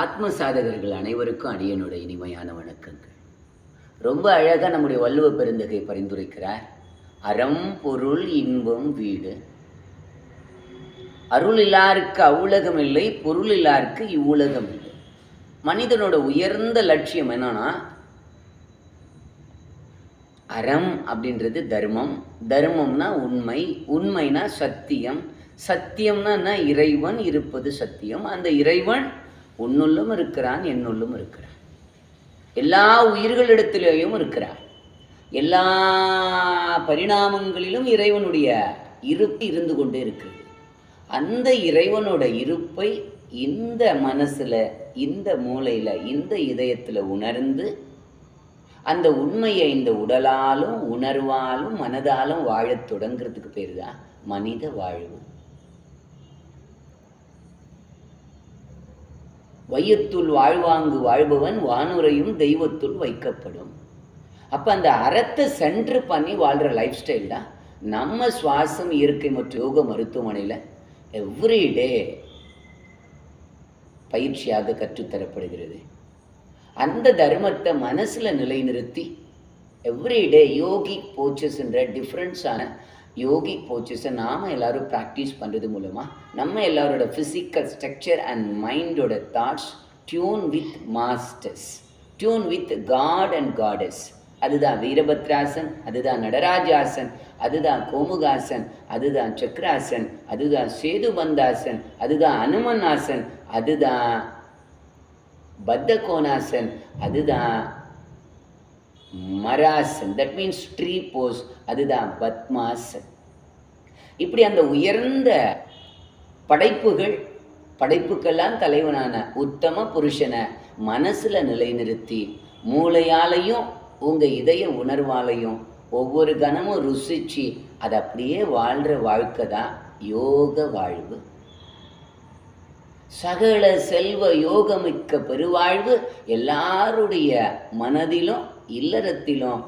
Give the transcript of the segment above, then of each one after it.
ஆத்ம சாதகர்கள் அனைவருக்கும் அடியனுடைய இனிமையான வணக்கங்கள். ரொம்ப அழகாக நம்முடைய வள்ளுவ பெருந்தகை பரிந்துரைக்கிறார். அறம் பொருள் இன்பம் வீடு. அருள் இல்லாருக்கு அவ்வுலகம் இல்லை, பொருள் இல்லாருக்கு இவ்வுலகம் இல்லை. மனிதனோட உயர்ந்த லட்சியம் என்னன்னா, அறம் அப்படின்றது தர்மம், தர்மம்னா உண்மை, உண்மைனா சத்தியம், சத்தியம்னா இறைவன் இருப்பது சத்தியம். அந்த இறைவன் உன்னுள்ளும் இருக்கிறான், என்னுள்ளும் இருக்கிறான், எல்லா உயிர்களிடத்திலேயும் இருக்கிறான். எல்லா பரிணாமங்களிலும் இறைவனுடைய இருப்பு இருந்து கொண்டே இருக்கிறது. அந்த இறைவனோட இருப்பை இந்த மனசுல, இந்த மூளையில, இந்த இதயத்துல உணர்ந்து அந்த உண்மையை இந்த உடலாலும் உணர்வாலும் மனதாலும் வாழத் தொடங்குறதுக்கு பேர் தான் மனித வாழ்வு. வையத்துள் வாழ்வாங்கு வாழ்பவன் வானுரையும் தெய்வத்துள் வைக்கப்படும். அப்போ அந்த அறத்தை சென்ட்ரு பண்ணி வாழ்கிற லைஃப் ஸ்டைல் தான் நம்ம சுவாசம் இயற்கை மற்றும் யோக மருத்துவமனையில் எவ்ரிடே பயிற்சியாக கற்றுத்தரப்படுகிறது. அந்த தர்மத்தை மனசில் நிலைநிறுத்தி எவ்ரிடே யோகிக் போச்சஸ்ன்ற டிஃப்ரெண்ட்ஸான யோகிக் போச்சஸை நாம் எல்லோரும் ப்ராக்டிஸ் பண்ணுறது மூலமாக நம்ம எல்லாரோட ஃபிசிக்கல் ஸ்ட்ரக்சர் அண்ட் மைண்டோட thoughts tune with masters, tune with god and goddess. அதுதான் வீரபத்ராசன், அதுதான் நடராஜாசன், அதுதான் கோமுகாசன், அதுதான் சக்ராசன், அதுதான் சேதுபந்தாசன், அதுதான் அனுமன் ஆசன், அதுதான் பத்தகோணாசன், அதுதான் மராசன், தட் மீன்ஸ் ட்ரீ போஸ், அதுதான் பத்மாசன். இப்படி அந்த உயர்ந்த படைப்புக்கெல்லாம் தலைவனான உத்தம புருஷனை மனசுல நிலைநிறுத்தி மூளையாலையும் உங்க இதய உணர்வாலையும் ஒவ்வொரு கணமும் ருசிச்சு அதை அப்படியே வாழ்ற வாழ்க்கை தான் யோக வாழ்வு. சகல செல்வ யோகமிக்க பெருவாழ்வு எல்லாருடைய மனதிலும் இல்லறத்திலும்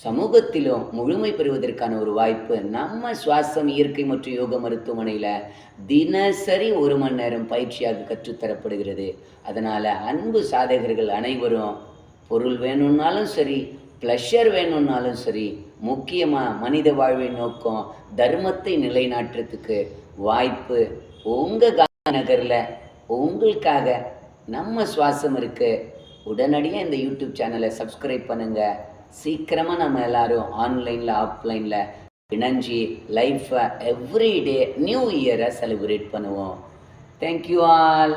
சமூகத்திலும் முழுமை பெறுவதற்கான ஒரு வாய்ப்பு நம்ம சுவாசம் இயற்கை மற்றும் யோக மருத்துவமனையில் தினசரி 1 மணி நேரம் பயிற்சியாக கற்றுத்தரப்படுகிறது. அதனால் அன்பு சாதகர்கள் அனைவரும் பொருள் வேணும்னாலும் சரி, ப்ளஷர் வேணும்னாலும் சரி, முக்கியமாக மனித வாழ்வை நோக்கம் தர்மத்தை நிலைநாட்டுறதுக்கு வாய்ப்பு உங்கள் நகரில் உங்களுக்காக நம்ம சுவாசம் இருக்கு. உடனடியாக இந்த யூடியூப் சேனலை சப்ஸ்கிரைப் பண்ணுங்கள். சீக்கிரமாக நம்ம எல்லாரும் ஆன்லைனில் ஆஃப்லைனில் இணைஞ்சி லைஃப்பை எவ்ரிடே நியூ இயரை செலிப்ரேட் பண்ணுவோம். Thank you all.